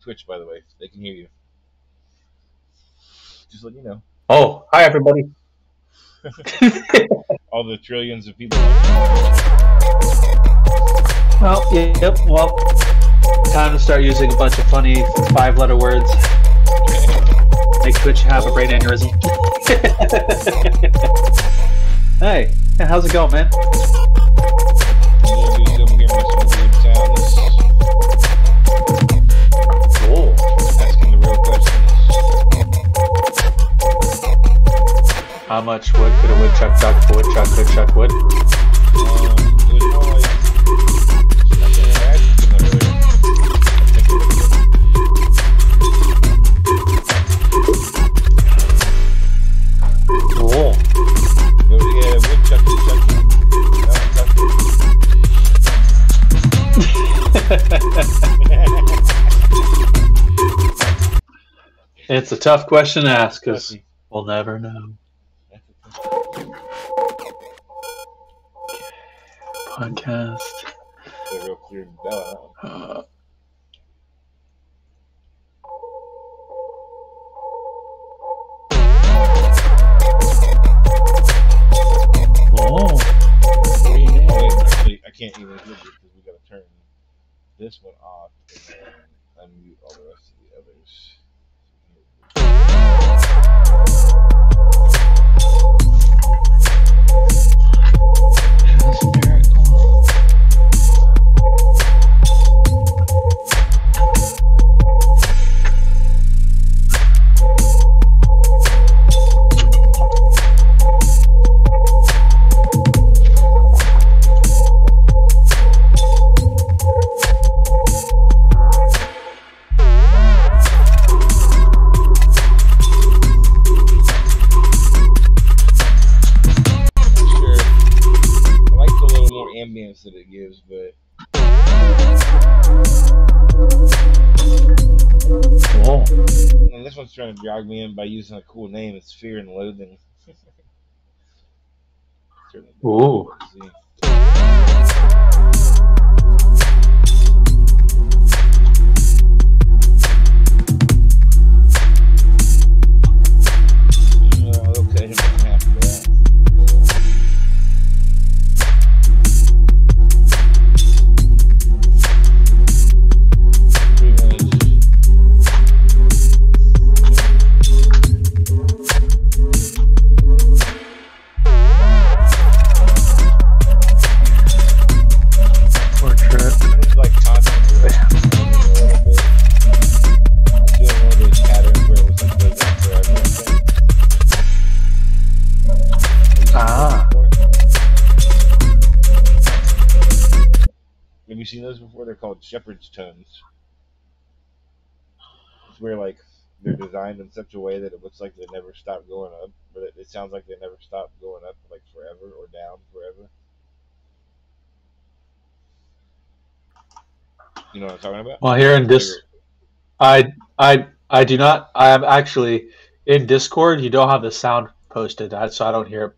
Twitch, by the way. They can hear you. Just let you know. Oh, hi everybody. All the trillions of people. Well, yep. Well, time to start using a bunch of funny 5-letter words. Make Twitch have a brain aneurysm. Hey, how's it going, man? Cool. Asking the real questions. How much wood could a woodchuck chuck if a woodchuck could chuck wood? Cool. Yeah, woodchuck is chucking. It's a tough question to ask because we'll never know. Podcast. Real clear bell. Oh. Actually, I can't even hear this because we got to turn this one off and then unmute all the rest of the others. Ambience that it gives, but Cool. And this one's trying to drag me in by using a cool name. It's Fear and Loathing. Ooh. Okay. Have you seen those before? They're called shepherd's tones. It's where like they're designed in such a way that it looks like they never stop going up, but it sounds like they never stop going up like forever or down forever. You know what I'm talking about? Well, here in this, I do not. I am actually in Discord. You don't have the sound posted, so I don't hear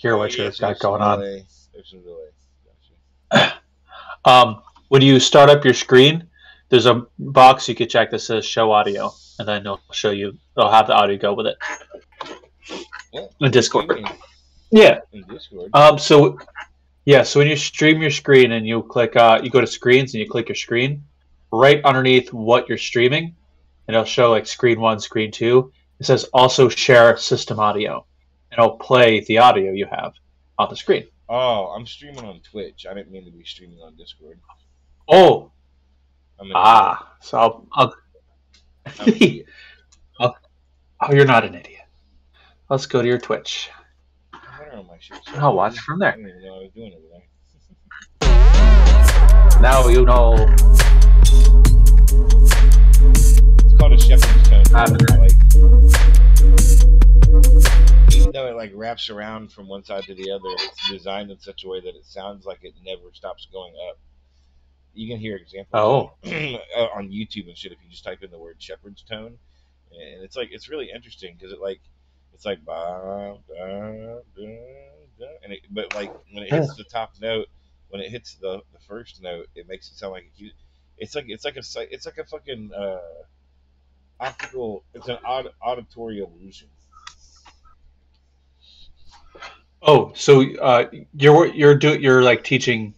what you've got going on. There's some delay. Gotcha. When you start up your screen, there's a box you can check that says show audio, and then it'll show you. It'll have the audio go with it. What? In Discord. Yeah. In Discord. So when you stream your screen and you click, you go to screens and you click your screen, right underneath what you're streaming, and it'll show like screen 1, screen 2. It says also share system audio, and it'll play the audio you have on the screen. Oh, I'm streaming on Twitch. I didn't mean to be streaming on Discord. Oh. So I'll oh, you're not an idiot. Let's go to your Twitch. I'll watch from there. I didn't even know I was doing it. Now you know. It's called a shepherd's tone. Even though it like wraps around from one side to the other, it's designed in such a way that it sounds like it never stops going up. You can hear examples on YouTube and shit if you just type in the word shepherd's tone, and it's really interesting because it's like bah, bah, bah, but like when it hits the top note, when it hits the first note, it makes it sound like It's like a fucking optical. It's an auditory illusion. Oh, so you're like teaching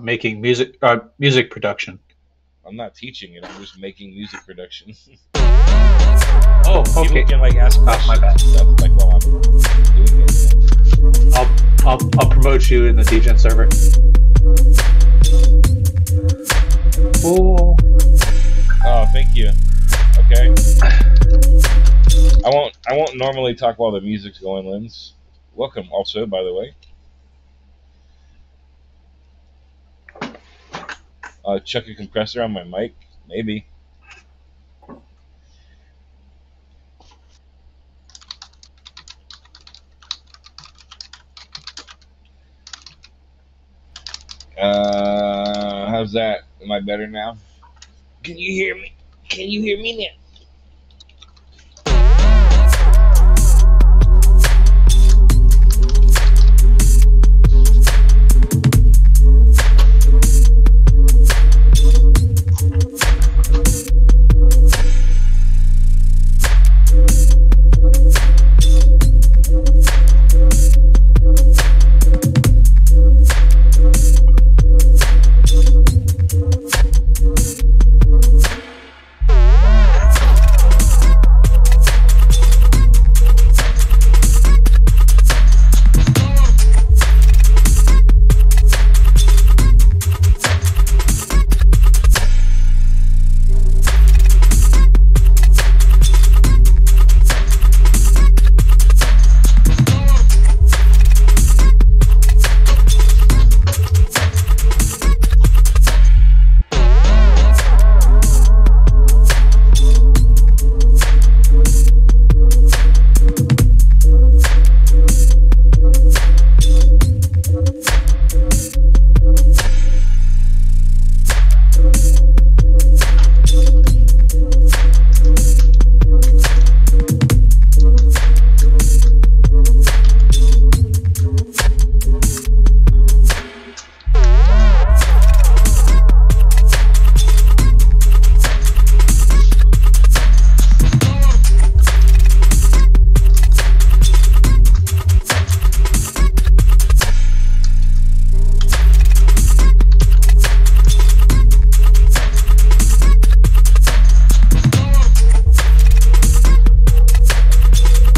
making music production. I'm not teaching it. I'm just making music production. Oh, People okay. can like ask My questions bad. and stuff like while I'm doing it. I'll promote you in the DGen server. Oh, Oh, thank you. Okay. I won't normally talk while the music's going, Lens. Welcome also, by the way. Chuck a compressor on my mic, maybe. How's that? Am I better now? Can you hear me? Can you hear me now?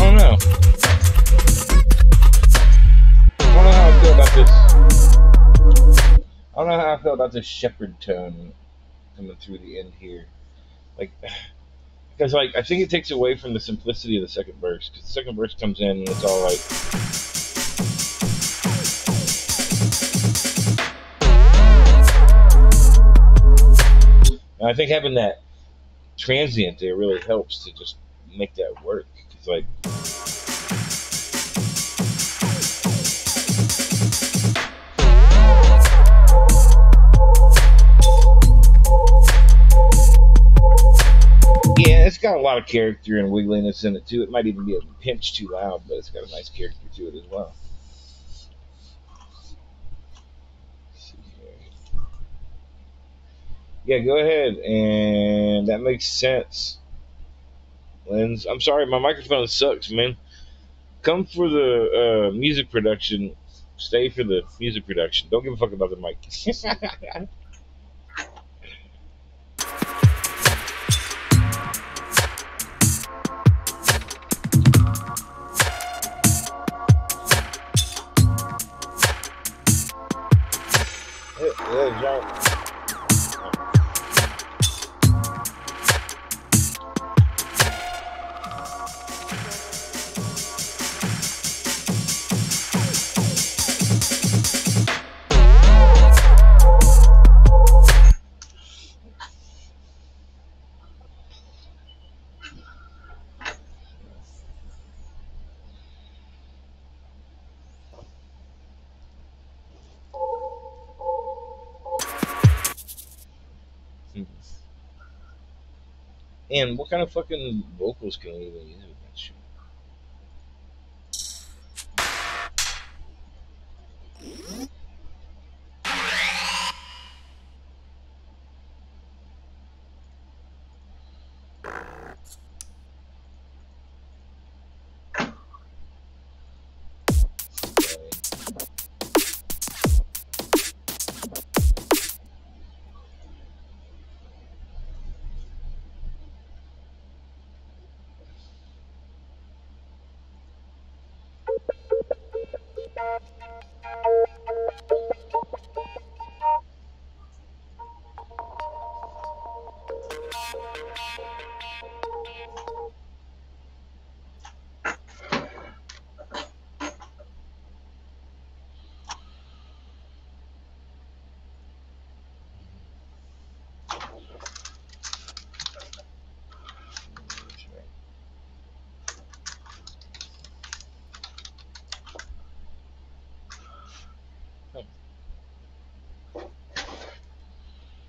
I don't know. I don't know how I feel about this. I don't know how I feel about this shepherd tone coming through the end here. Like, because like I think it takes away from the simplicity of the second verse. Because the second verse comes in and it's all like, and I think having that transient there really helps to just make that work. It's like, yeah, it's got a lot of character and wiggliness in it too. It might even be a pinch too loud, but it's got a nice character to it as well. Yeah, go ahead, and that makes sense. Lens, I'm sorry, my microphone sucks, man. Come for the music production. Stay for the music production. Don't give a fuck about the mic. Yeah, John. And what kind of fucking vocals can we even use with that shit?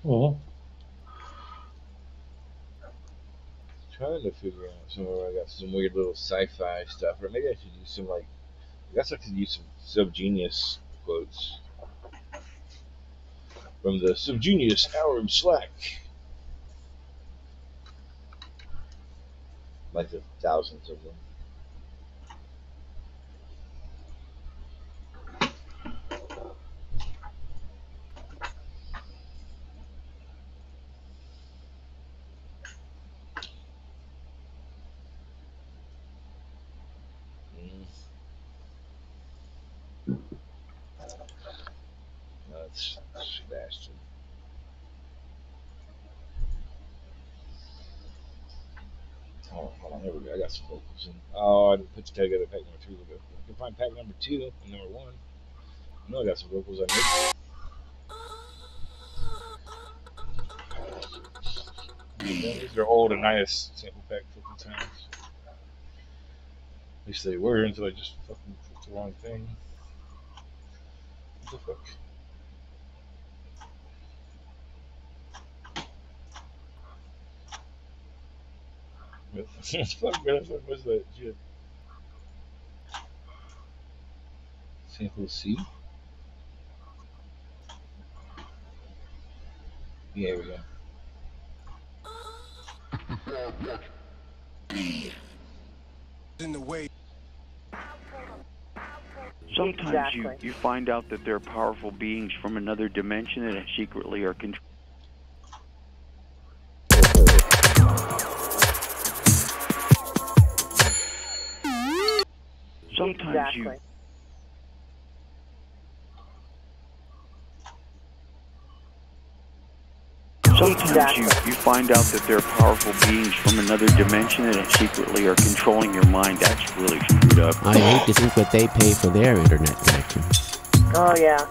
Oh. Trying to figure out somewhere I got some weird little sci-fi stuff, or maybe I should use some like. I guess I could use some Subgenius quotes from the Subgenius Hour of Slack. Like the thousands of them. That's Sebastian. Oh, hold on, there we go. I got some vocals in. Oh, I didn't put together pack number 2. I can find pack number 2 and number 1. I know I got some vocals I missed. These are old Annias sample pack fucking times. At least they were until I just fucking clicked the wrong thing. What the fuck? Fuck, where the fuck was that shit? Sample C? Yeah, here we go. In the way. Sometimes you find out that there are powerful beings from another dimension that secretly are controlling. Sometimes you find out that there are powerful beings from another dimension that secretly are controlling your mind. That's really screwed up. I hate to think what they pay for their internet connection. Oh, yeah.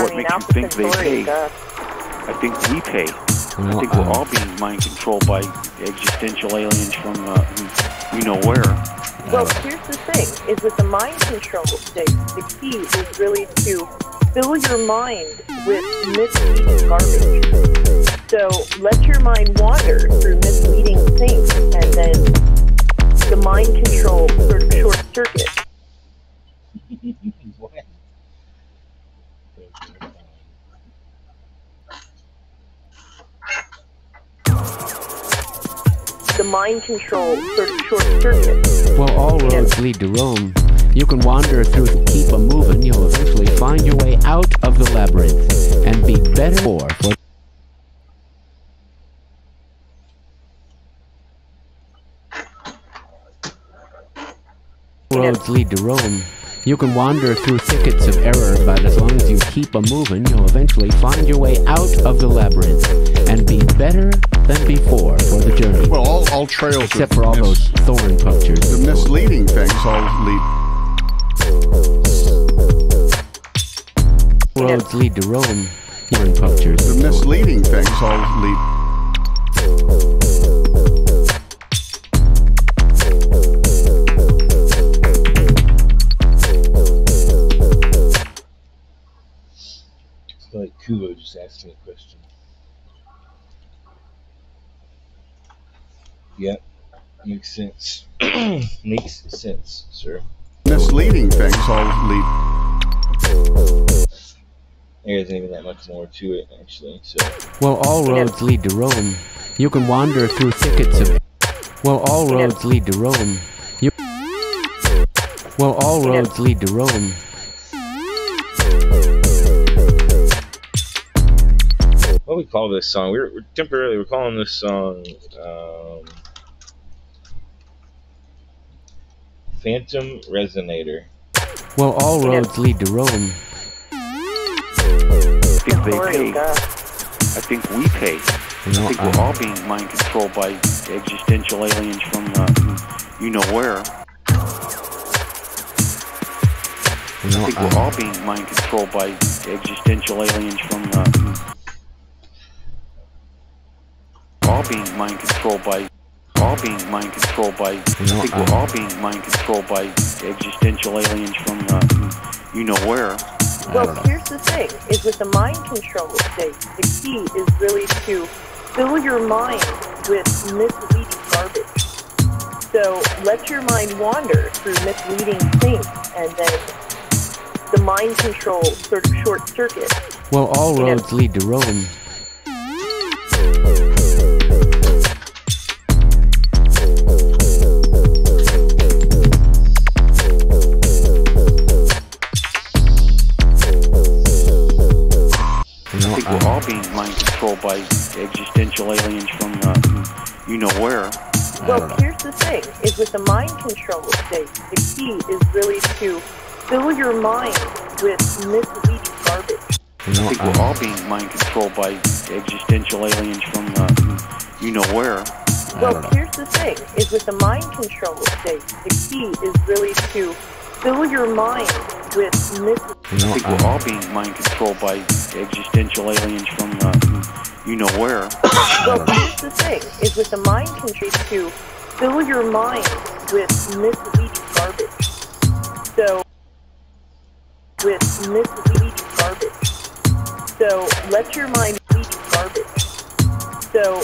What makes you think they pay? I think we pay. I think we're all being mind controlled by existential aliens from we know where. Well, here's the thing, is with the mind control, the key is really to fill your mind with misleading garbage. So let your mind wander through misleading things, and then the mind control sort of short circuit. The mind control sort of short circuit. Well, all roads lead to Rome. You can wander through the keep a moving. You'll eventually find your way out of the labyrinth and be better for. Roads lead to Rome. You can wander through thickets of error, but as long as you keep a moving, you'll eventually find your way out of the labyrinth and be better than before for the journey. Well, all trails, except for all those thorn punctures. The misleading things all lead. Roads lead to Rome. Thorn punctures. The misleading things all lead. Like Kubo just asked me a question. Yep, makes sense. Makes sense, sir. Misleading things all lead. There isn't even that much more to it, actually. So. Well, all roads lead to Rome. You can wander through thickets of. Well, all roads lead to Rome. Well, all roads lead to Rome. What do we call this song? We're temporarily calling this song Phantom Resonator. Well, all roads lead to Rome. I think they pay. I think we pay. I think we're all being mind controlled by existential aliens from you know where. I think we're all being mind controlled by existential aliens from all being mind controlled by I think we're all being mind controlled by existential aliens from you know where. Well, here's the thing, is with the mind control state, the key is really to fill your mind with misleading garbage. So let your mind wander through misleading things, and then the mind control sort of short circuit. Well, all roads lead to Rome. I think we're all being mind controlled by existential aliens from you know where. Well, here's the thing, is with the mind control state, the key is really to fill your mind with misleading garbage. I think we're all being mind controlled by existential aliens from you know where. Well, here's the thing, is with the mind control state, the key is really to fill your mind with misleading. I think we're all being mind controlled by existential aliens from you know where. Well, here's the thing, is with the mind control to fill your mind with misleading garbage. So, with misleading garbage. So, let your mind lead garbage. So,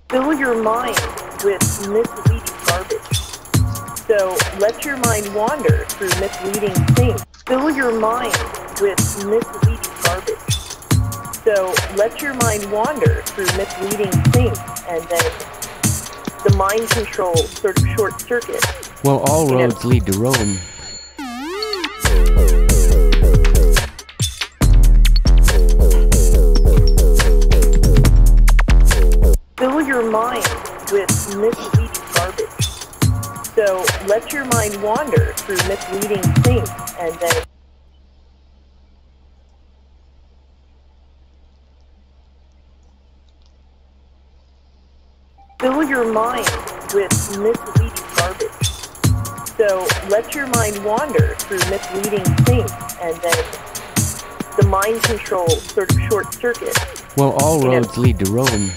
fill your mind with misleading garbage. So, let your mind wander through misleading things. Fill your mind with misleading garbage. So, let your mind wander through misleading things, and then the mind control sort of short circuit. Well, all roads lead to Rome. Fill your mind with misleading garbage. So, let your mind wander through misleading things, and then fill your mind with misleading garbage. So, let your mind wander through misleading things, and then the mind control sort of short circuit. Well, all roads lead to Rome.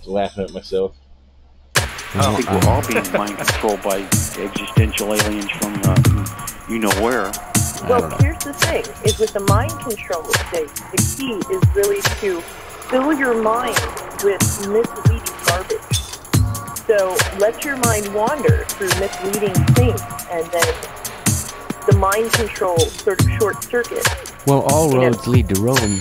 Laughing at myself. I think we're all being mind controlled by existential aliens from you know where. Well, here's the thing, is with the mind control state, the key is really to fill your mind with misleading garbage. So, let your mind wander through misleading things, and then the mind control sort of short circuit. Well, all roads lead to Rome.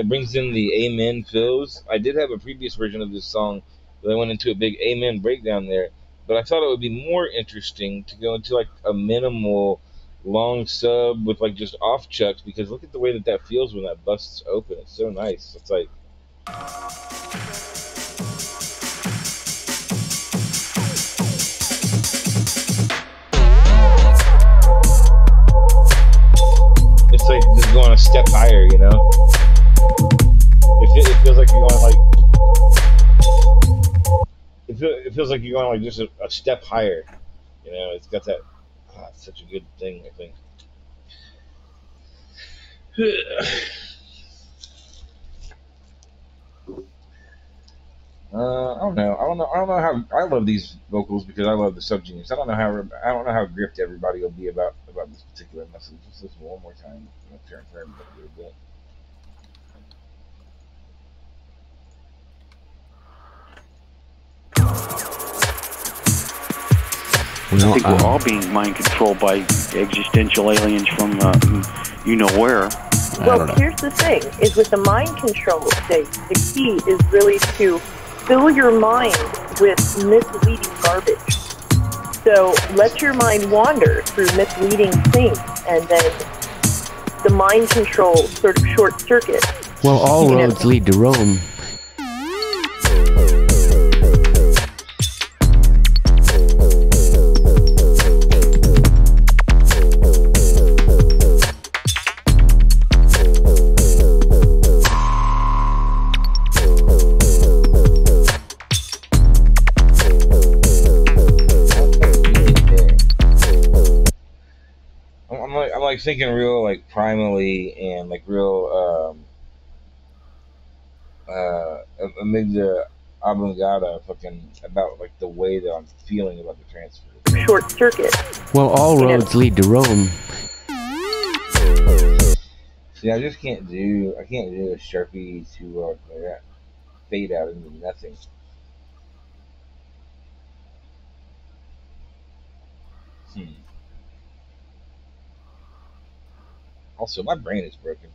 brings in the amen fills. I did have a previous version of this song that I went into a big amen breakdown there, but I thought it would be more interesting to go into like a minimal long sub with like just off chucks, because look at the way that that feels when that busts open. It's so nice. It's like just going a step higher, you know. It feels like you're going like it feels like you're going like just a step higher, you know. It's got that it's such a good thing, I think. I don't know. I don't know how. I love these vocals because I love the subgenius. I don't know how gripped everybody will be about this particular message. Just listen one more time. I'm gonna turn for everybody a little bit. I think we're all being mind controlled by existential aliens from you know where. Well, here's the thing: is with the mind control state, the key is really to fill your mind with misleading garbage. So let your mind wander through misleading things, and then the mind control sort of short circuit. Well, all roads lead to Rome. I'm like thinking real like primally and like real amygdala oblongata fucking about like the way that I'm feeling about the transfer. Short circuit. Well, all roads lead to Rome. See, I just can't do a Sharpie to like that fade out into nothing. Also, my brain is broken.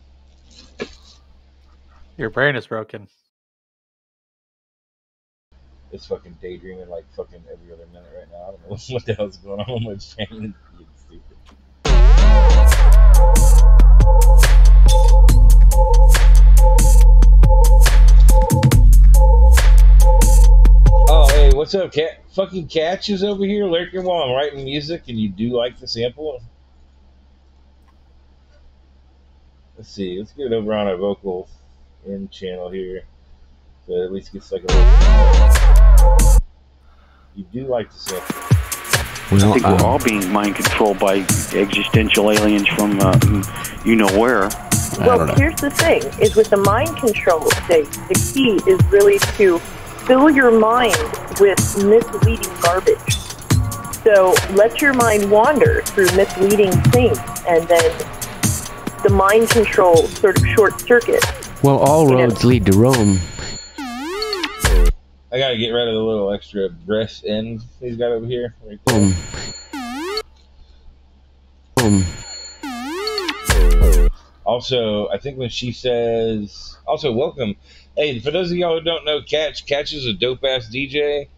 Your brain is broken. It's fucking daydreaming like fucking every other minute right now. I don't know what the hell's going on with my brain. It's stupid. Oh, hey, what's up, Cat? Fucking Catch is over here lurking while I'm writing music, and you do like the sample? Let's see. Let's get it over on our vocal in channel here. So at least gets like a little. You do like the sample. I think we're all being mind controlled by existential aliens from you know where. Well, here's the thing: is with the mind control state, the key is really to fill your mind with misleading garbage. So let your mind wander through misleading things, and then the mind control sort of short circuit. Well, all roads lead to Rome. I gotta get rid of the little extra breath end he's got over here. Right there. Also, I think when she says, also welcome. Hey, for those of y'all who don't know, Catch is a dope ass DJ,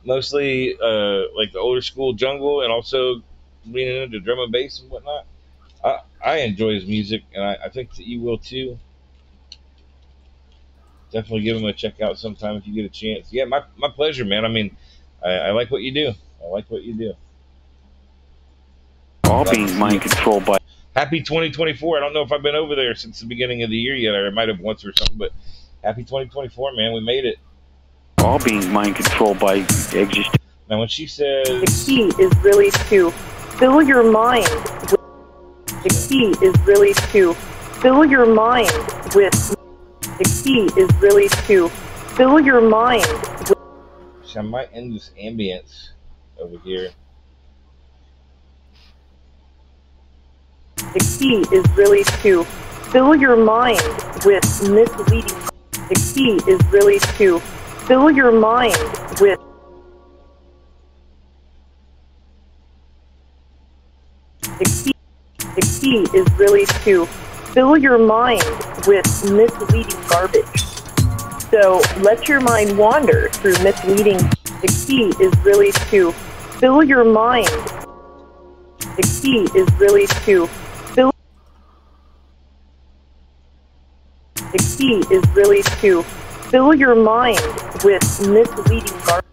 mostly like the older school jungle, and also leaning into drum and bass and whatnot. I enjoy his music, and I think that you will too. Definitely give him a check out sometime if you get a chance. Yeah, my pleasure, man. I mean, I like what you do. I like what you do. All being mind controlled by. Happy 2024. I don't know if I've been over there since the beginning of the year yet, or I might have once or something, but happy 2024, man. We made it. All being mind controlled by existence. Now, when she says... The key is really to fill your mind with... The key is really to fill your mind with... The key is really to fill your mind with... So I might end this ambience over here. The key is really to fill your mind with misleading. The key is really to fill your mind with. The key is really to fill your mind with misleading garbage. So let your mind wander through misleading. The key is really to fill your mind. The key is really to fill. The key is really to fill your mind with misleading garbage.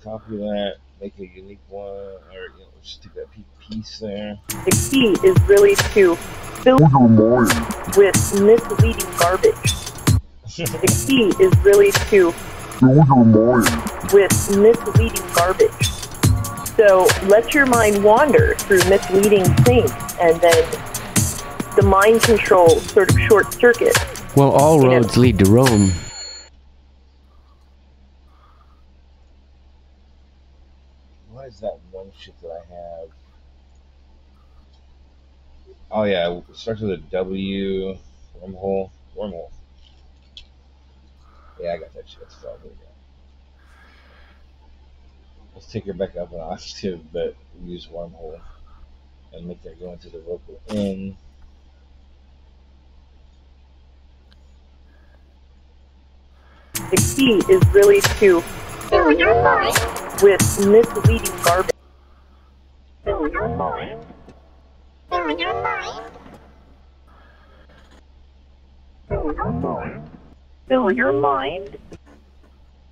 Copy that, make a unique one, or just take that piece there. The key is really to fill your mind with misleading garbage. The key is really to fill your mind with misleading garbage. So let your mind wander through misleading things, and then the mind control sort of short circuit. Well, all roads lead to Rome. What is that one shit that I have? Oh yeah, it starts with a W. Wormhole. Wormhole. Yeah, I got that shit. That's all we got. Let's take her back up an octave, but use wormhole and make that go into the vocal in. The key is really to fill your mind with misleading garbage. Fill your mind. Fill your mind. Fill your mind. Fill your mind.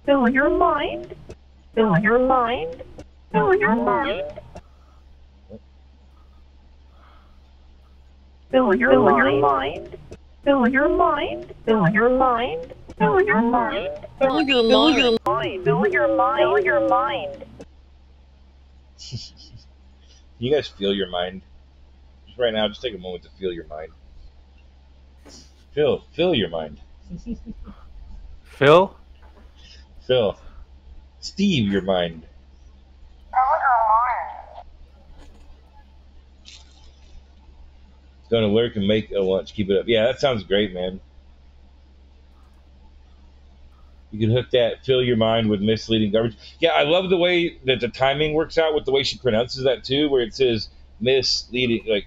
Fill your mind. Fill your mind. Fill your mind. Fill your mind. Fill your mind. Fill your mind. Fill your mind. Fill your mind. Fill your mind. Fill your mind. You guys feel your mind? Just right now, just take a moment to feel your mind. Feel your mind. Phil? Phil. Steve, your mind. Going to lurk and make a lunch. Keep it up. Yeah, that sounds great, man. You can hook that, fill your mind with misleading garbage. Yeah, I love the way that the timing works out with the way she pronounces that too, where it says misleading, like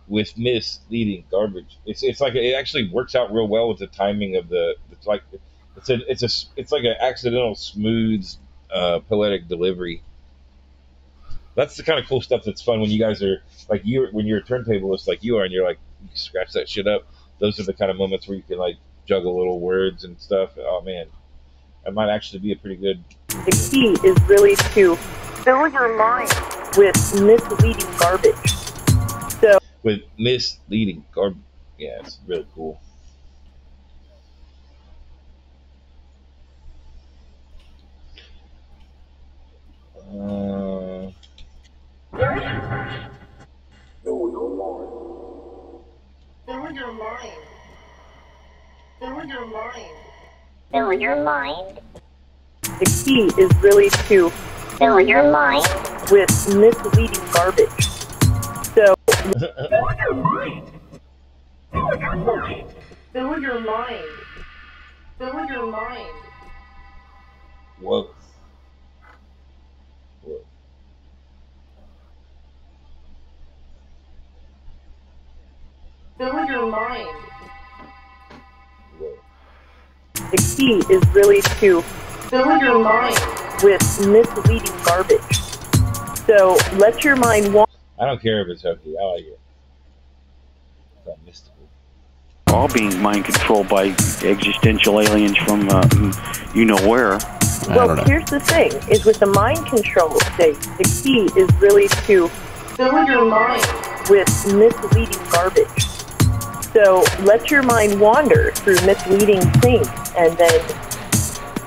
with misleading garbage. It's like it actually works out real well with the timing of the. It's like it's like an accidental smooth, poetic delivery. That's the kind of cool stuff that's fun when you guys are like when you're a turntablist like you are, and you're like you scratch that shit up. Those are the kind of moments where you can like juggle little words and stuff. Oh man. That might actually be a pretty good. The key is really to fill your mind with misleading garbage. So with misleading garbage, yeah, it's really cool. Fill your mind. Fill your mind. Fill your mind. Fill your mind. The key is really to fill your mind with misleading garbage. So fill your mind. Fill your mind. Fill your mind. Fill your mind. Whoa. Fill your mind. The key is really to fill your mind with misleading garbage. So let your mind wander. I don't care if it's hokey. I like it. It's not mystical. All being mind controlled by existential aliens from you know where. Well, here's the thing: is with the mind control state, the key is really to fill your mind with misleading garbage. So let your mind wander through misleading things, and then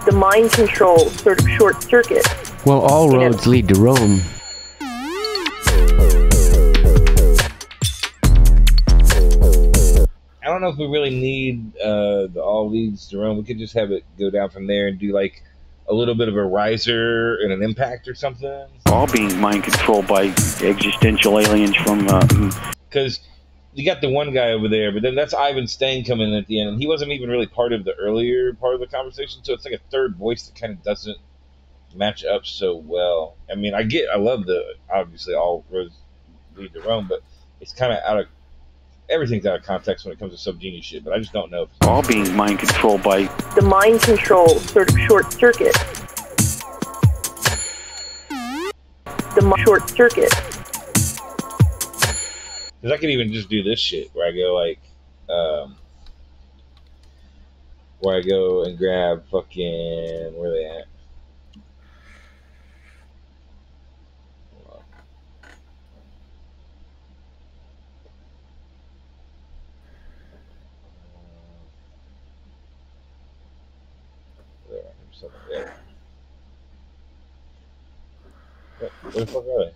the mind control sort of short circuit. Well, all roads lead to Rome. I don't know if we really need the all leads to Rome. We could just have it go down from there and do like a little bit of a riser and an impact or something. All being mind controlled by existential aliens from. Because you got the one guy over there, but then that's Ivan Stang coming in at the end, and he wasn't even really part of the earlier part of the conversation, so it's like a third voice that kind of doesn't match up so well. I mean, I love obviously all roads lead to Rome, but it's kind of everything's out of context when it comes to subgenius shit, but I just don't know if all being mind controlled by the mind control sort of short circuit. The short circuit. Because I could even just do this shit where I go like, where I go and grab fucking, where are they at? There. Where the fuck are they?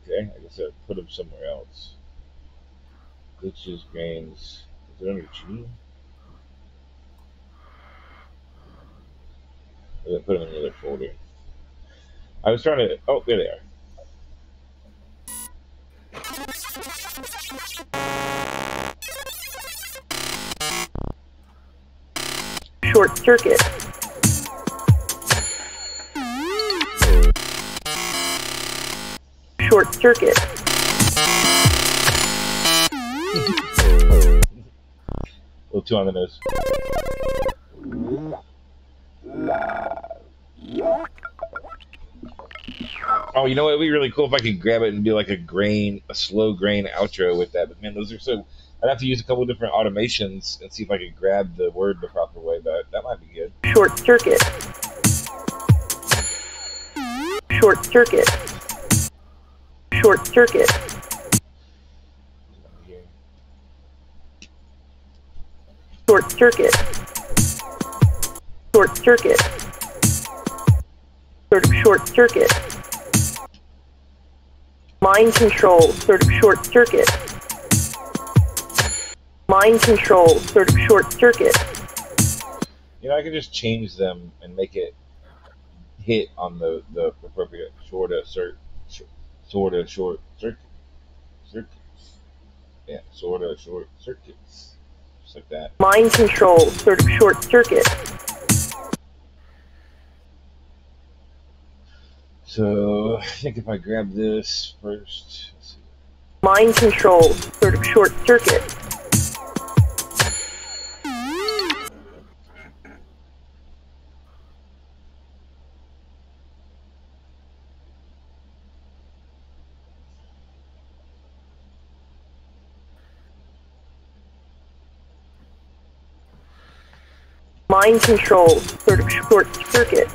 Okay, I guess I put them somewhere else. Glitches, grains. Is it under G? Or did I put them in the other folder? I was trying to. Oh, there they are. Short circuit. Short circuit. A little too on the nose. Oh, you know what? It'd be really cool if I could grab it and do like a slow grain outro with that. But man, those are so. I'd have to use a couple different automations and see if I could grab the word the proper way, but that might be good. Short circuit. Short circuit. Short circuit. Short circuit. Short circuit. Sort of short circuit. Mind control, sort of short circuit. Mind control, sort of short circuit. You know, I can just change them and make it hit on the appropriate short circuits. Yeah, sort of short circuits. Just like that. Mind control, sort of short circuit. So, I think if I grab this first. Let's see. Mind control, sort of short circuit. Mind control, sort of short circuit.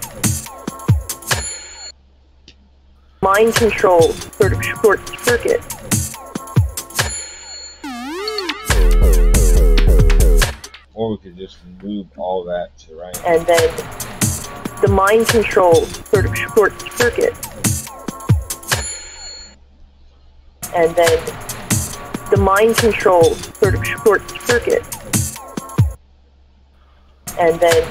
Mind control, sort of short circuit. Or we could just move all that to the right. And then the mind control, sort of short circuit. And then the mind control, sort of short circuit. And then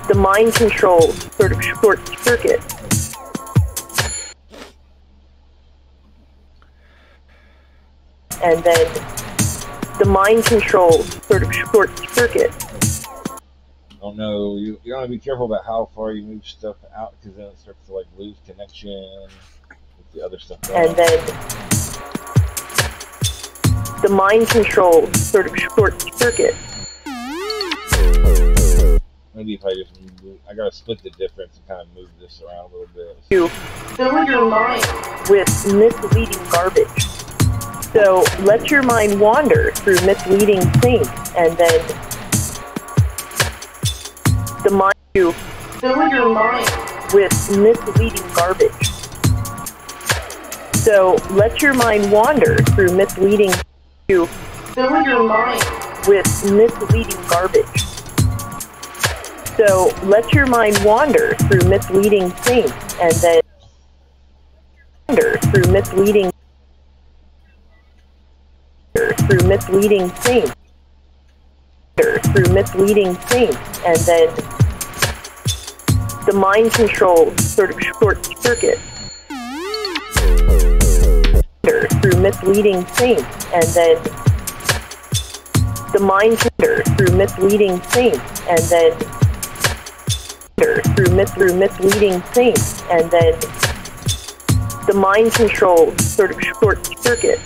the mind control, sort of short circuit. And then the mind control, sort of short circuit. Oh no, you gotta be careful about how far you move stuff out, because then it starts to like lose connection with the other stuff. And then the mind control, sort of short circuit. Maybe if I just move, I gotta split the difference and kind of move this around a little bit. You fill your mind with misleading garbage. So let your mind wander through misleading things, and then the mind you fill your mind with misleading garbage. So let your mind wander through misleading. You fill your mind with misleading garbage. So let your mind wander through misleading things, and then wander through misleading things, and then the mind control sort of short circuit. through misleading things, and then the mind through misleading things, and then through misleading things, and then the mind control sort of short circuit.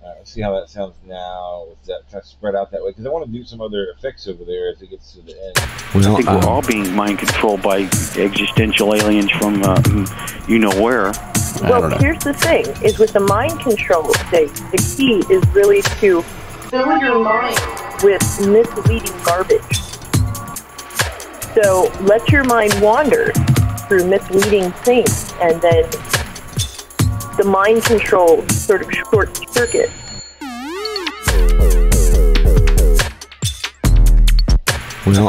Let's see how that sounds now. With that kind of spread out that way, because I want to do some other effects over there as it gets to the end. Well, I think we're all being mind controlled by existential aliens from you know where. Well, here's the thing: is with the mind control state, the key is really to fill your mind with misleading garbage. So let your mind wander through misleading things, and then the mind control sort of short circuit. Well,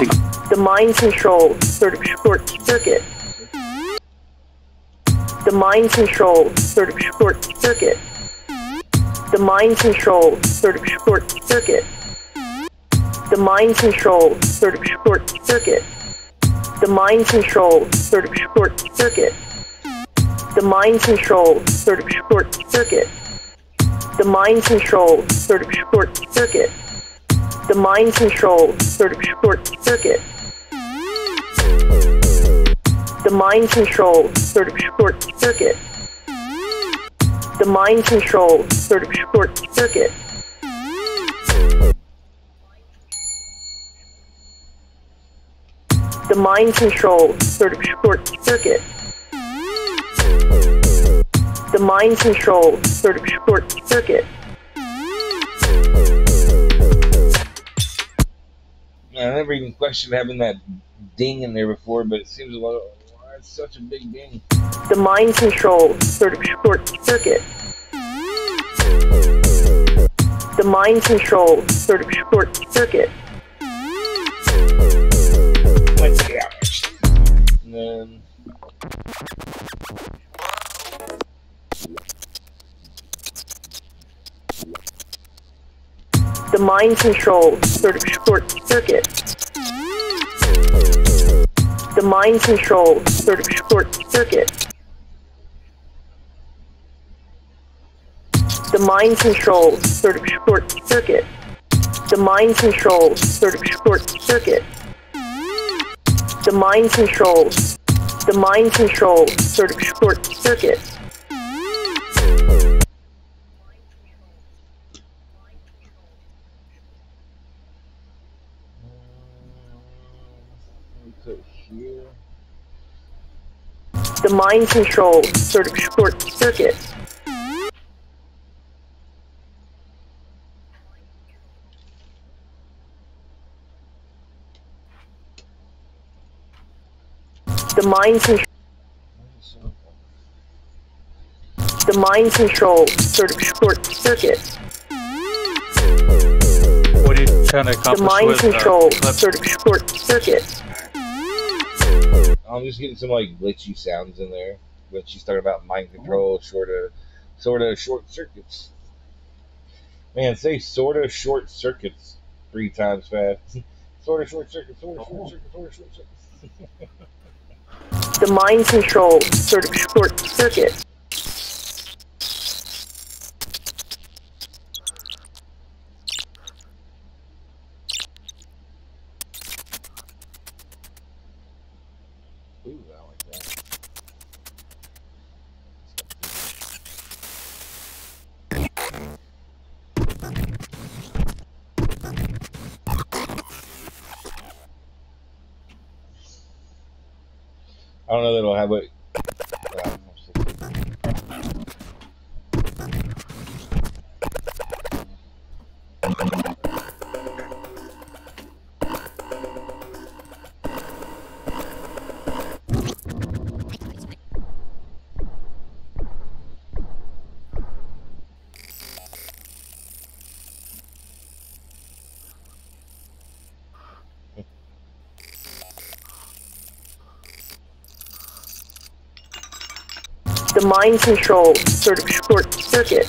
the mind control sort of short circuit. The mind control sort of short circuit. The mind control sort of short circuit. The mind control sort of short circuit. The mind control sort of short circuit. The mind control sort of short circuit. The mind control sort of short circuit. The mind control sort of short circuit. The mind control sort of short circuit. The mind control sort of short circuit. The mind control sort of short circuit. The mind control sort of short circuit. I never even questioned having that ding in there before, but it seems a lot. Why it's such a big ding? The mind control sort of short circuit. The mind control sort of short circuit. Let's get out. And then. The mind control sort of short circuit. The mind control sort of short circuit. The mind control sort of short circuit. The mind control sort of short circuit. The mind control. The mind control sort of short circuit. Here. The mind control sort of short circuit. The mind control. The mind control sort of short circuit. What are you trying to accomplish The mind with control clip? sort of short circuit. I'm just getting some like glitchy sounds in there when she's talking about mind control, sort of short circuits. Man, say sort of short circuits 3 times fast. Sort of short circuits, sort of short circuits, sort of short circuits. The mind control sort of short circuit. Ooh, I like that. I don't know that it'll have it. The mind control sort of short circuit.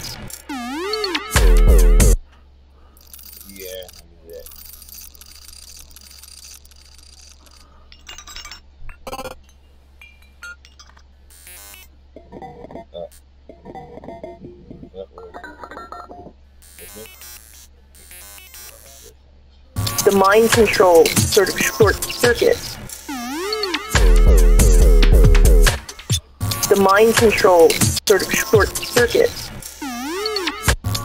Yeah, I do that. the mind control sort of short circuit. The mind control sort of short circuit.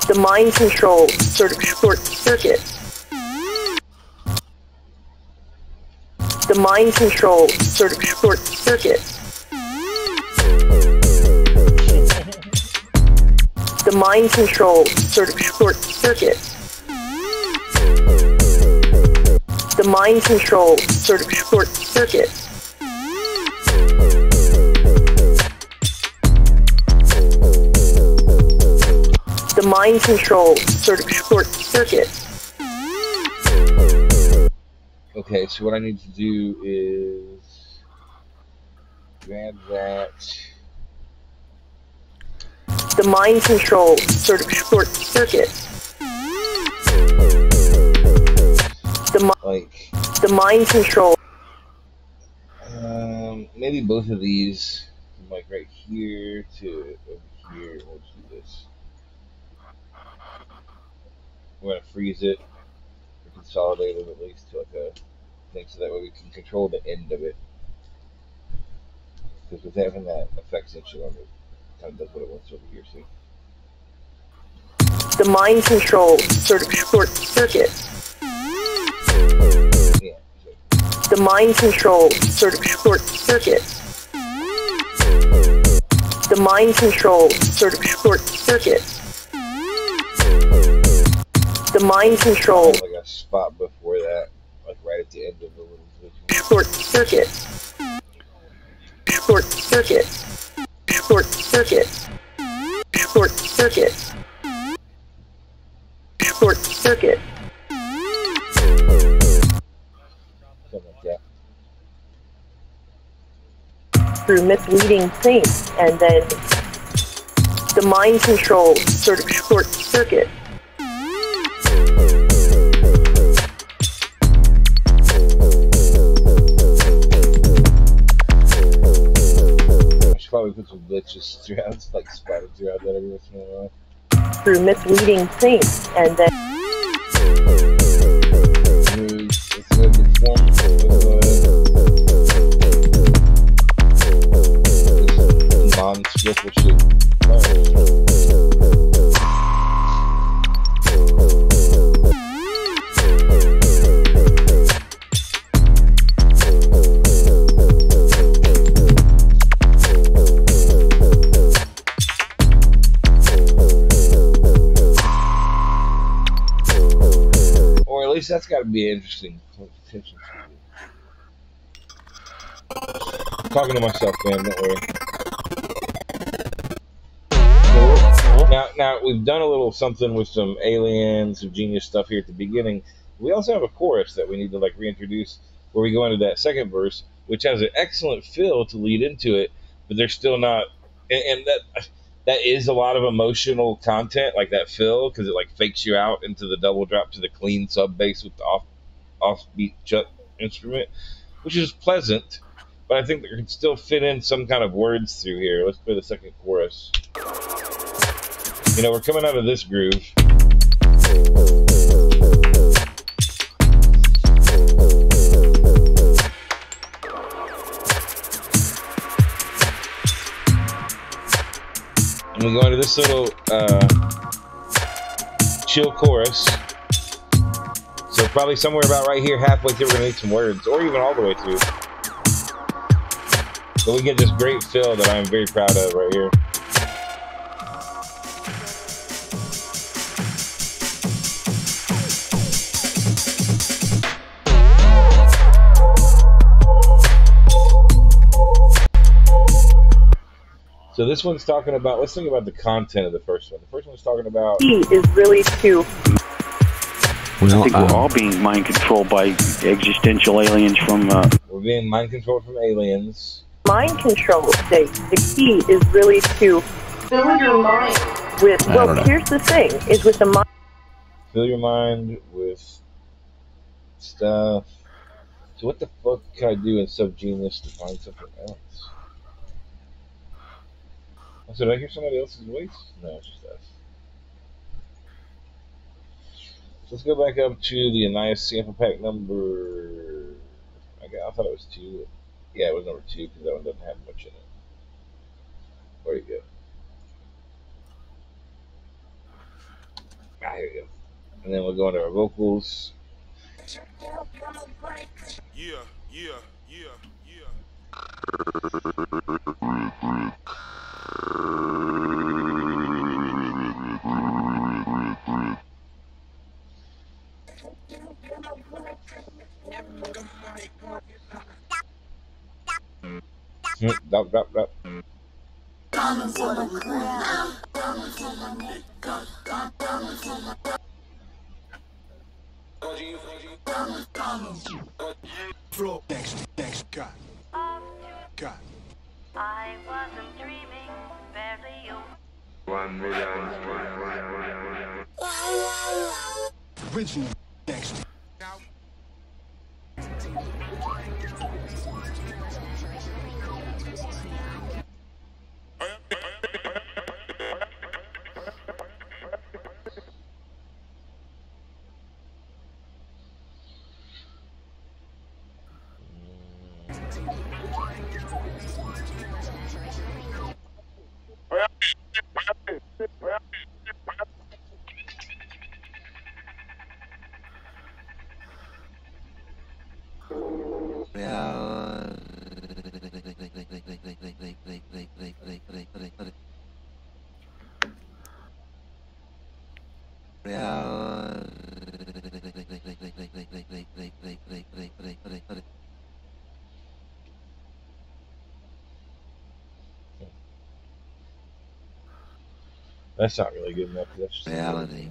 The mind control sort of short circuit. The mind control sort of short circuit. The mind control sort of short circuit. The mind control sort of short circuit. The mind control sort of short circuit. Okay, so what I need to do is grab that. The mind control sort of short circuit. The mind control. Maybe both of these, like right here to over here. Let's do this. We're gonna freeze it or consolidate it at least to like a thing, so that way we can control the end of it. Because with having that effects instrument, it kind of does what it wants over here. See? The mind control sort of short circuit. Yeah. The mind control sort of short circuit. The mind control sort of short circuit. The mind control. Like a spot before that, like right at the end of the little short circuit. Short circuit. Short circuit. Short circuit. Short circuit. something like that. Through misleading things, and then the mind control sort of short circuit. Probably put some glitches throughout, like spotted throughout that every once in a while. Through misleading things, and then It's the performance of this non-skillful shit. That's got to be interesting. Attention to I'm talking to myself, man. Don't worry. Now we've done a little something with some aliens, some genius stuff here at the beginning. We also have a chorus that we need to like reintroduce, where we go into that second verse, which has an excellent fill to lead into it, but they're still not. And that is a lot of emotional content, like that fill, because it like fakes you out into the double drop to the clean sub bass with the offbeat chut instrument, which is pleasant, but I think there can still fit in some kind of words through here. Let's play the second chorus. You know, we're coming out of this groove. And we go into this little chill chorus. So probably somewhere about right here, halfway through, we're going to need some words, or even all the way through. So we get this great fill that I'm very proud of right here. So this one's talking about, let's think about the content of the first one. The first one's talking about... Key is really to... Well, I think we're all being mind controlled by existential aliens from... We're being mind controlled from aliens. Mind control. The key is really to fill your mind with... Well, here's the thing, is with the mind... Fill your mind with stuff. So what the fuck can I do in Subgenius to find something else? So did I hear somebody else's voice? No, it's just us. Let's go back up to the Annias sample pack number. I thought it was 2. Yeah, it was number 2 because that one doesn't have much in it. Where you go? Here you go. And then we'll go into our vocals. Yeah. Drop. Next, got. I wasn't dreaming, barely 1 million. Original. Next. That's not really good enough. That's just reality.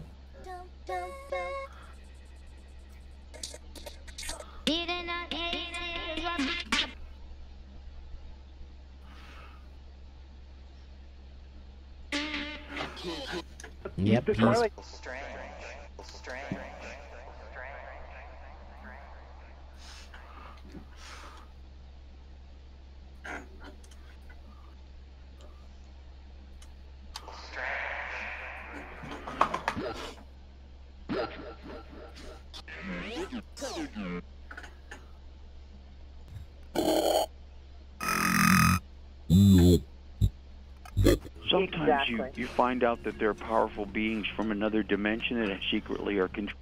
Yep, he's Sometimes you find out that there are powerful beings from another dimension that secretly are controlling.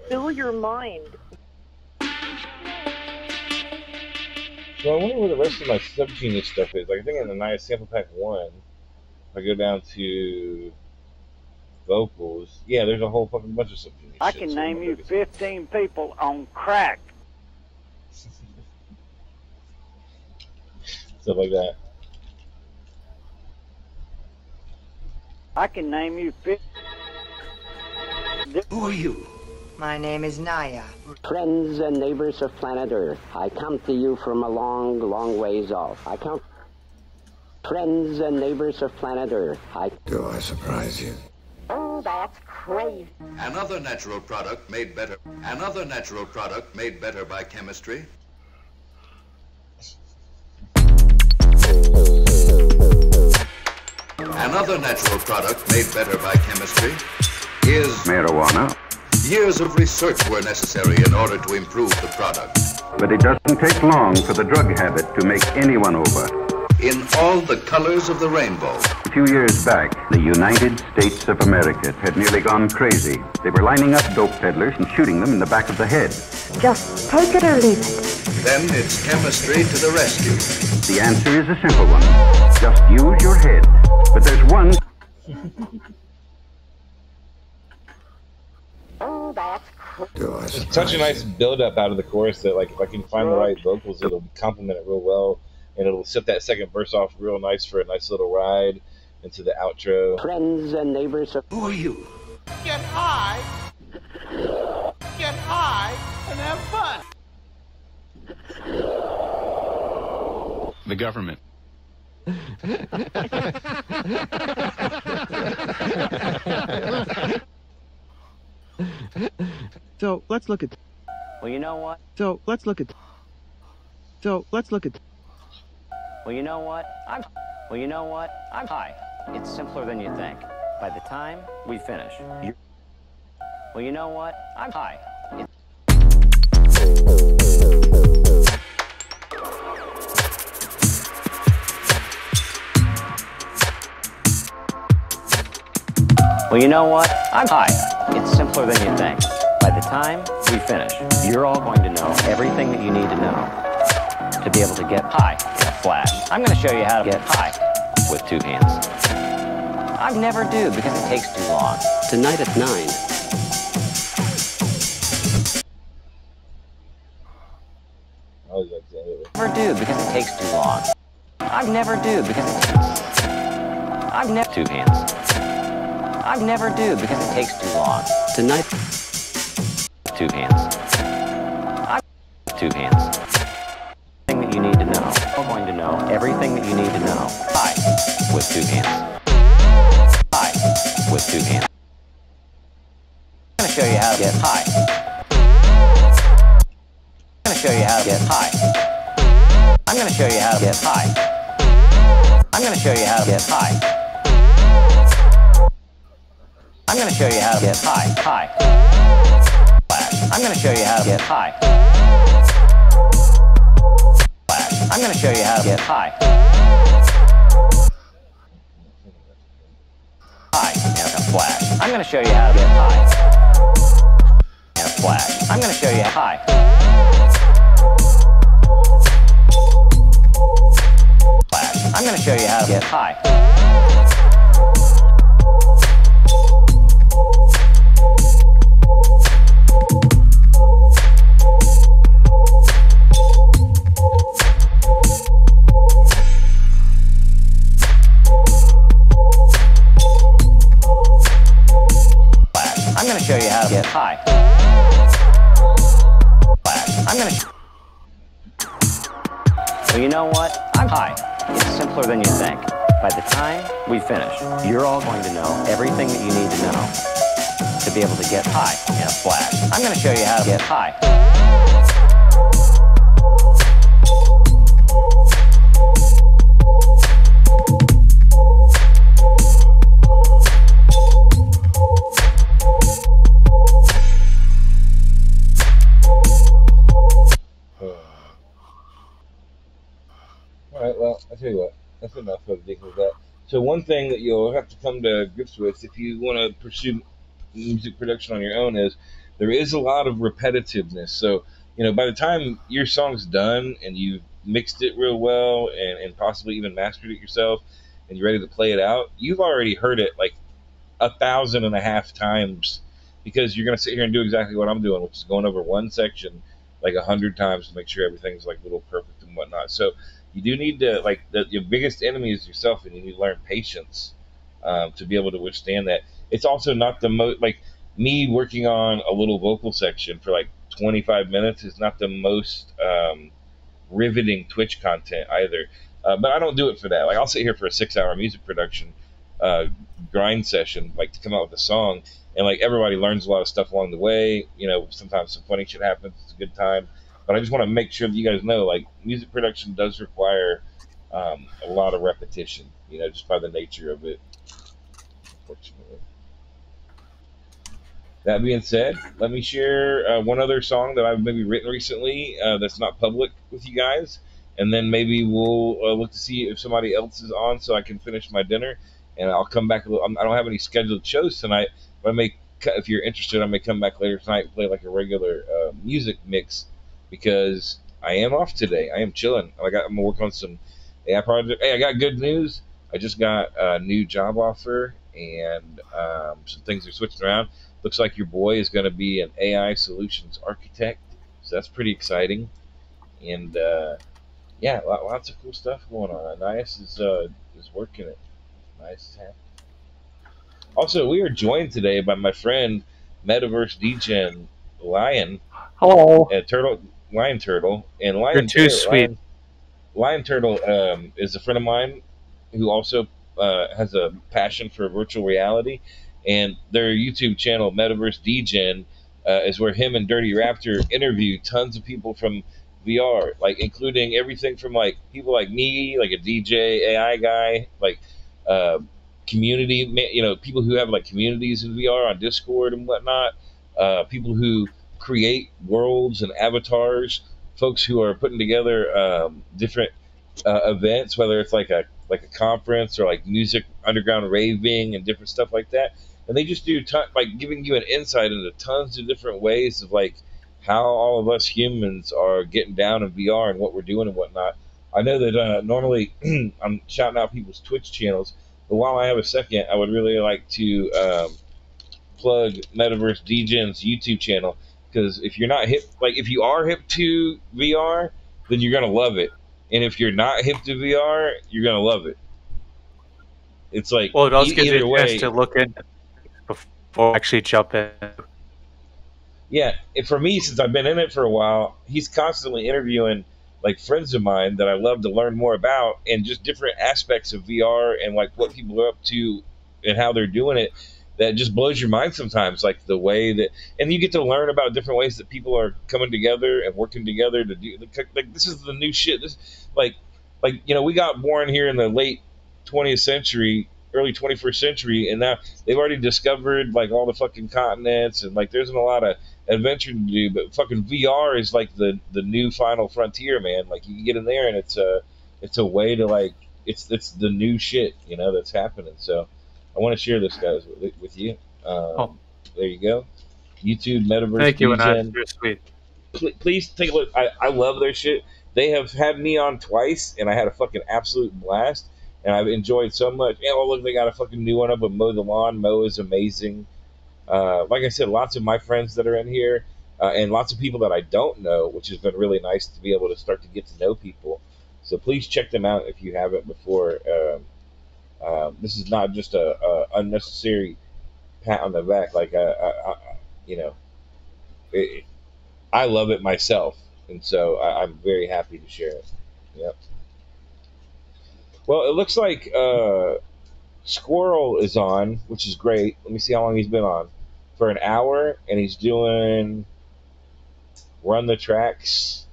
Fill your mind. So I wonder where the rest of my 17-inch stuff is. Like I think in the Annias sample pack 1, if I go down to vocals, yeah, there's a whole fucking bunch of 17-inch I can name you 15 people on crack. Stuff like that. I can name you 15. Who are you? My name is Naya. Friends and neighbors of planet Earth, I come to you from a long, long ways off. I come. Friends and neighbors of planet Earth, Do I surprise you? Oh, that's crazy. Another natural product made better. Another natural product made better by chemistry. Another natural product made better by chemistry is Marijuana. Years of research were necessary in order to improve the product. But it doesn't take long for the drug habit to make anyone over. In all the colors of the rainbow. A few years back, the United States of America had nearly gone crazy. They were lining up dope peddlers and shooting them in the back of the head. Just take it or leave it. Then it's chemistry to the rescue. The answer is a simple one. Just use your head. But there's one. Oh, that's It's such a nice build-up out of the chorus that, like, if I can find the right vocals, it'll complement it real well, and it'll set that second verse off real nice for a nice little ride into the outro. Friends and neighbors of... Who are you? Get high and have fun. The government. So let's look at. Well, you know what? So let's look at. Well, you know what? I'm high. It's simpler than you think. By the time we finish, well, you know what? I'm high. Well, you know what? I'm high. It's simpler than you think. By the time we finish, you're all going to know everything that you need to know to be able to get high in a flash. I'm going to show you how to get high with 2 hands. I never do because it takes too long. Tonight at 9. Never do because it takes too long. I never do because it takes... I've never 2 hands. I never do because it takes too long. Tonight. 2 hands. 2 hands. Everything that you need to know. You're going to know everything that you need to know. High with 2 hands. High with 2 hands. I'm going to show you how to get high. I'm going to show you how to get high. I'm going to show you how to get high. I'm going to show you how to get high. I'm going to show you how to get high. Flash. I'm going to show you how to get high. Flash. I'm going to show you how to get high. And a flash. I'm going to show you how to get high. And a flash. I'm going to show you high. Flash. I'm going to show you how to get high. I'm going to show you how to get high. Flash. I'm going to... Well, you know what? I'm high. It's simpler than you think. By the time we finish, you're all going to know everything that you need to know to be able to get high in a flash. I'm going to show you how to get high. Alright, well, I'll tell you what, that's enough of that. So one thing that you'll have to come to grips with if you want to pursue music production on your own is there is a lot of repetitiveness. So, by the time your song's done and you've mixed it real well and possibly even mastered it yourself and you're ready to play it out, you've already heard it like 1,500 times because you're going to sit here and do exactly what I'm doing, which is going over one section like 100 times to make sure everything's like a little perfect and whatnot. So you do need to, like, your biggest enemy is yourself, and you need to learn patience to be able to withstand that. It's also not the most, like, me working on a little vocal section for like 25 minutes is not the most riveting Twitch content either. But I don't do it for that. Like, I'll sit here for a 6-hour music production grind session, like, to come out with a song, and like everybody learns a lot of stuff along the way. Sometimes some funny shit happens. It's a good time. But I just want to make sure that you guys know, like, music production does require a lot of repetition, just by the nature of it, unfortunately. That being said, let me share one other song that I've maybe written recently that's not public with you guys, and then maybe we'll look to see if somebody else is on so I can finish my dinner, and I'll come back a little. I don't have any scheduled shows tonight, but if you're interested, I may come back later tonight and play like a regular music mix. Because I am off today. I am chilling. I'm going to work on some AI project. Hey, I got good news. I just got a new job offer, and some things are switching around. Looks like your boy is going to be an AI solutions architect, so that's pretty exciting. And yeah, lots of cool stuff going on. Annias is working it. Nice to have. Also, we are joined today by my friend Metaverse DJ Lion. Hello. Lion Turtle, and You're too sweet. Lion Turtle is a friend of mine who also has a passion for virtual reality, and their YouTube channel Metaverse DJ is where him and Dirty Raptor interview tons of people from VR, like including everything from like people like me, like a DJ AI guy, like community, people who have like communities in VR on Discord and whatnot, people who create worlds and avatars, folks who are putting together different events, whether it's like a conference or like music underground raving and different stuff like that. And they just do like giving you an insight into tons of different ways of like how all of us humans are getting down in VR and what we're doing and whatnot. I know that normally I'm shouting out people's Twitch channels, but while I have a second, I would really like to plug Metaverse DJ's YouTube channel, because if you're not hip, like if you are hip to VR, then you're gonna love it, and if you're not hip to VR, you're gonna love it. It's like, well, it also gives you a way, chance to look in before actually jump in. Yeah, and for me, since I've been in it for a while, he's constantly interviewing like friends of mine that I love to learn more about, and just different aspects of VR and like what people are up to and how they're doing it. That just blows your mind sometimes, like the way that, and you get to learn about different ways that people are coming together and working together to do. Like this is the new shit. This like we got born here in the late 20th century, early 21st century, and now they've already discovered like all the fucking continents, and like there's a lot of adventure to do, but fucking VR is like the new final frontier, man. Like you can get in there and it's a way to like it's the new shit, that's happening. So I want to share this, guys, with you. There you go. YouTube Metaverse. Thank you, and you're sweet. Please take a look. I love their shit. They have had me on twice, and I had a fucking absolute blast, and I've enjoyed so much. And look, they got a fucking new one up with Mow the Lawn. Mow is amazing. Like I said, lots of my friends that are in here, and lots of people that I don't know, which has been really nice to be able to start to get to know people. So please check them out if you haven't before. This is not just a unnecessary pat on the back. Like I love it myself, and so I'm very happy to share it. Yep. Well, it looks like Squirrel is on, which is great. Let me see how long he's been on. For an hour, and he's doing Run the Tracks.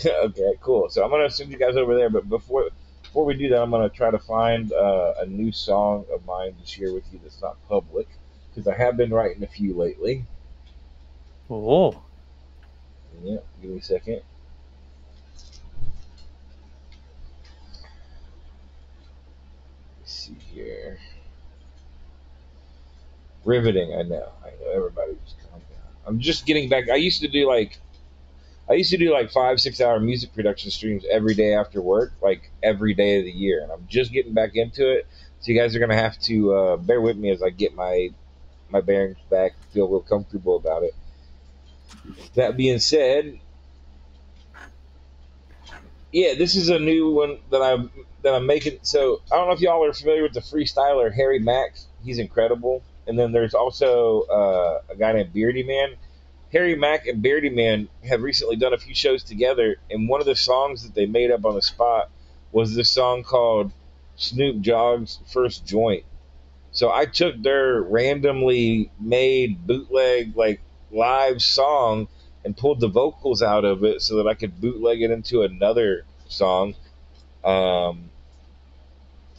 Okay, cool. So I'm gonna send you guys over there, but before we do that, I'm gonna try to find a new song of mine to share with you that's not public, because I have been writing a few lately. Oh. Yeah, give me a second. Let's see here. Riveting, I know. Everybody just calm down. I'm just getting back. I used to do like 5-6 hour music production streams every day after work, like every day of the year, and I'm just getting back into it. So you guys are gonna have to bear with me as I get my bearings back, feel real comfortable about it. That being said, yeah, this is a new one that I'm making. So I don't know if y'all are familiar with the freestyler Harry Mack. He's incredible. And then there's also a guy named Beardy Man. Harry Mack and Beardy Man have recently done a few shows together, and one of the songs that they made up on the spot was this song called Snoop Dogg's First Joint. So I took their randomly made bootleg like live song and pulled the vocals out of it so that I could bootleg it into another song.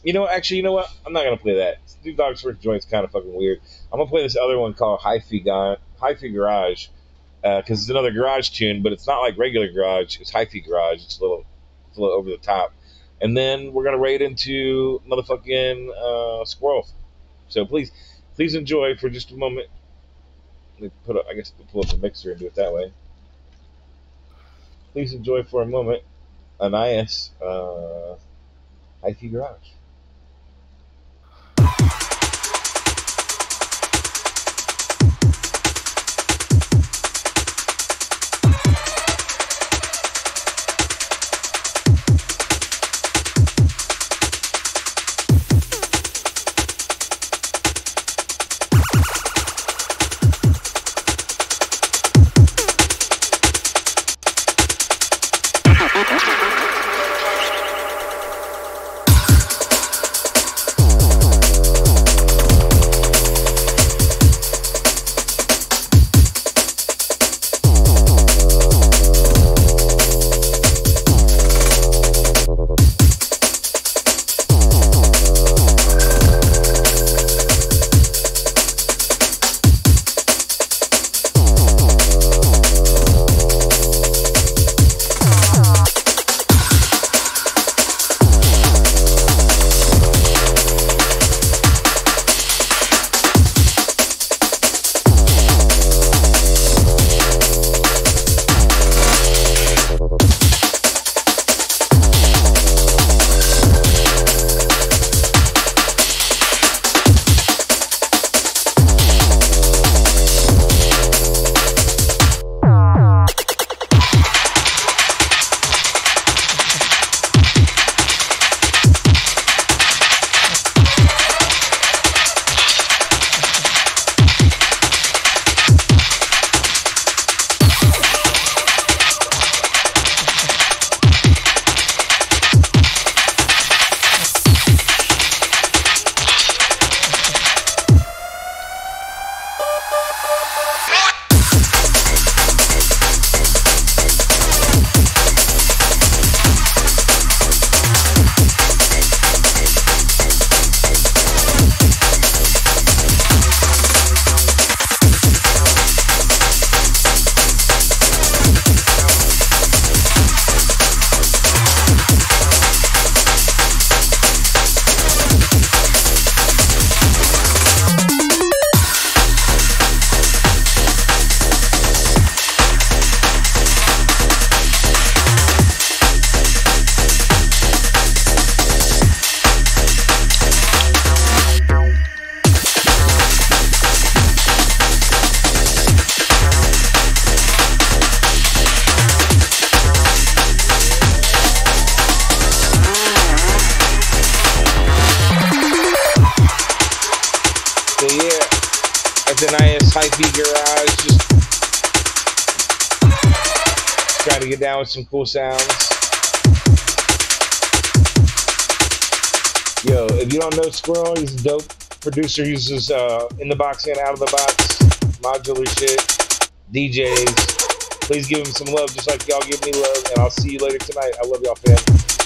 You know what? I'm not gonna play that. Snoop Dogg's First Joint's kind of fucking weird. I'm gonna play this other one called Hi-Fi Garage, because it's another garage tune, but it's not like regular garage. It's Hi-Fi Garage. It's a little over the top. And then we're gonna raid into motherfucking Squirrel. So please enjoy for just a moment. Let me pull up the mixer and do it that way. Please enjoy for a moment Annias, Hi-Fi Garage. beat garage, just trying to get down with some cool sounds. Yo, if you don't know Squirrel, he's a dope producer. He uses in the box and out of the box, modular shit, DJs. Please give him some love just like y'all give me love, and I'll see you later tonight. I love y'all, fam.